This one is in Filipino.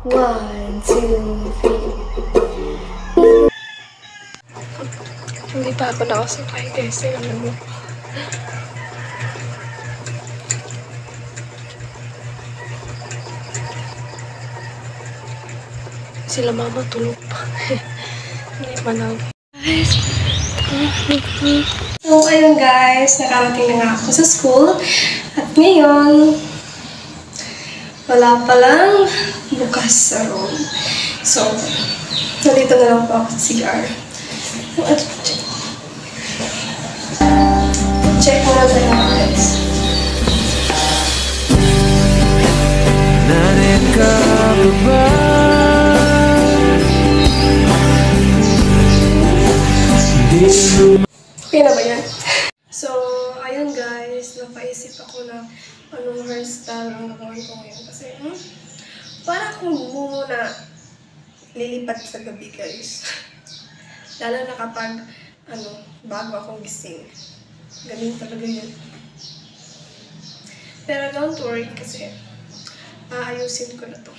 1, 2, 3. Hindi pa ako nakasakay kasi ano. Sila mama tulog pa. Hindi pa lang. So, ayun guys, nakarating na nga ako sa school. At ngayon, wala pa lang bukas sa room. So, nandito na lang po ako sa CR. Check mo na tayo guys. Narin ka ba? Okay na ba yan? So, ayun guys, napaisip ako na anong hairstyle ang gagawin ko ngayon. Kasi, para akong muna lilipat sa gabi guys. Lalo na kapag, bago akong gising. Ganun talaga yun. Pero don't worry kasi, aayusin ko na to.